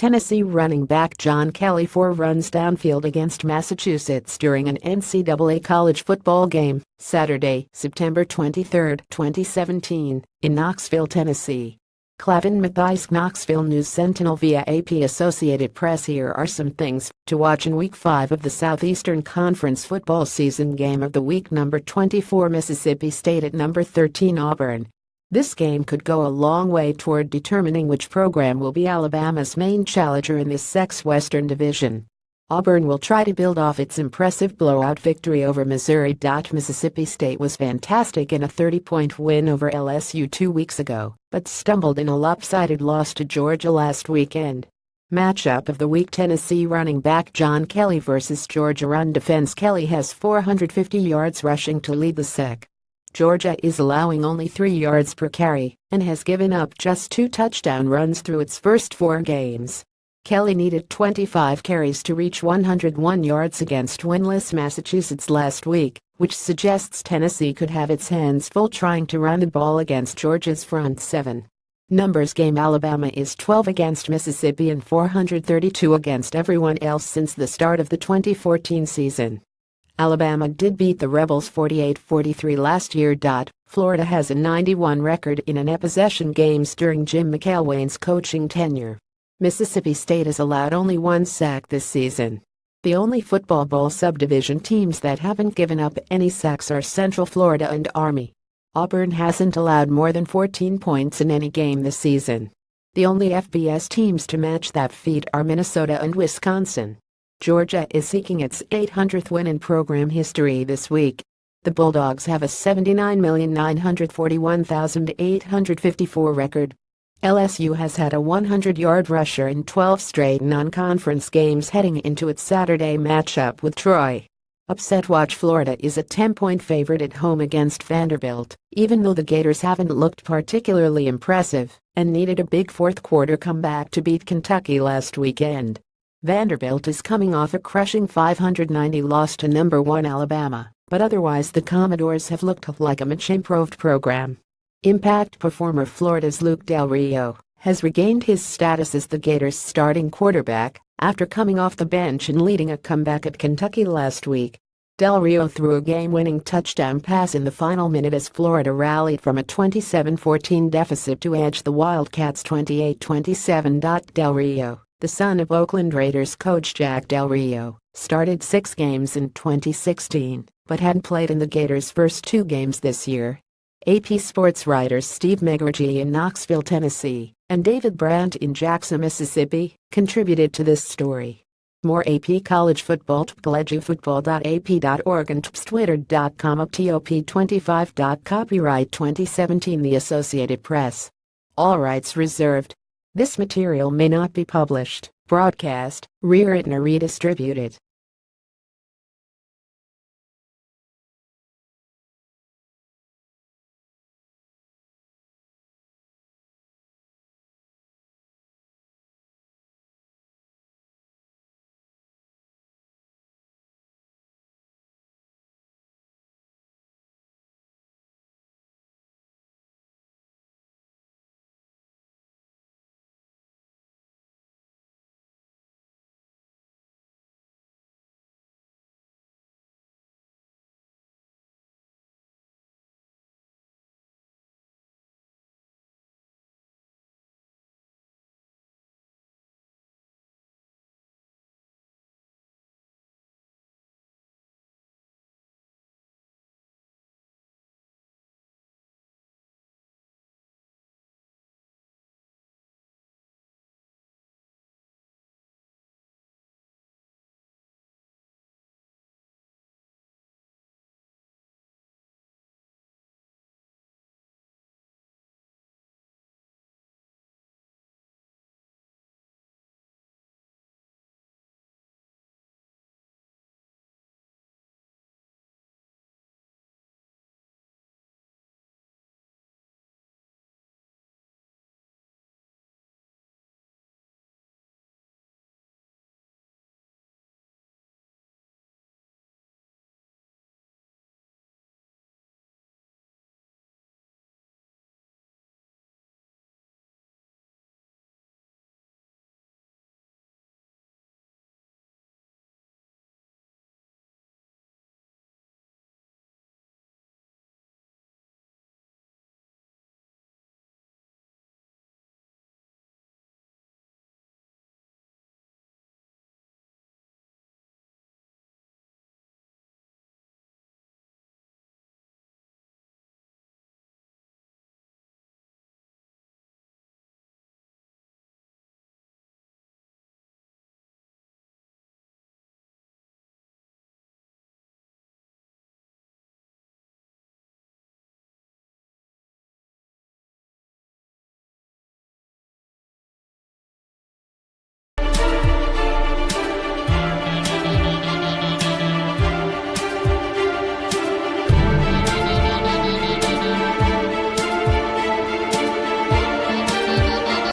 Tennessee running back John Kelly 4 runs downfield against Massachusetts during an NCAA college football game, Saturday, September 23, 2017, in Knoxville, Tennessee. Clavin Mathias, Knoxville News Sentinel via AP Associated Press. Here are some things to watch in Week 5 of the Southeastern Conference football season. Game of the week: number 24 Mississippi State at number 13 Auburn. This game could go a long way toward determining which program will be Alabama's main challenger in this SEC's Western Division. Auburn will try to build off its impressive blowout victory over Missouri. Mississippi State was fantastic in a 30-point win over LSU 2 weeks ago, but stumbled in a lopsided loss to Georgia last weekend. Matchup of the week: Tennessee running back John Kelly versus Georgia run defense. Kelly has 450 yards rushing to lead the SEC. Georgia is allowing only 3 yards per carry and has given up just 2 touchdown runs through its first 4 games. Kelly needed 25 carries to reach 101 yards against winless Massachusetts last week, which suggests Tennessee could have its hands full trying to run the ball against Georgia's front 7. Numbers game: Alabama is 12 against Mississippi and 432 against everyone else since the start of the 2014 season. Alabama did beat the Rebels 48-43 last year. Florida has a 91 record in net-possession games during Jim McElwain's coaching tenure. Mississippi State has allowed only 1 sack this season. The only football bowl subdivision teams that haven't given up any sacks are Central Florida and Army. Auburn hasn't allowed more than 14 points in any game this season. The only FBS teams to match that feat are Minnesota and Wisconsin. Georgia is seeking its 800th win in program history this week. The Bulldogs have a 79,941,854 record. LSU has had a 100-yard rusher in 12 straight non-conference games heading into its Saturday matchup with Troy. Upset watch: Florida is a 10-point favorite at home against Vanderbilt, even though the Gators haven't looked particularly impressive and needed a big fourth-quarter comeback to beat Kentucky last weekend. Vanderbilt is coming off a crushing 590 loss to number 1 Alabama, but otherwise the Commodores have looked like a much improved program. Impact performer Florida's Luke Del Rio has regained his status as the Gators' starting quarterback after coming off the bench and leading a comeback at Kentucky last week. Del Rio threw a game-winning touchdown pass in the final minute as Florida rallied from a 27-14 deficit to edge the Wildcats 28-27. Del Rio, the son of Oakland Raiders coach Jack Del Rio, started 6 games in 2016, but hadn't played in the Gators' first 2 games this year. AP sports writers Steve Megargy in Knoxville, Tennessee, and David Brandt in Jackson, Mississippi, contributed to this story. More AP college football: edufutbol.ap.org and twitter.com top25. Copyright 2017 The Associated Press. All rights reserved. This material may not be published, broadcast, rewritten or redistributed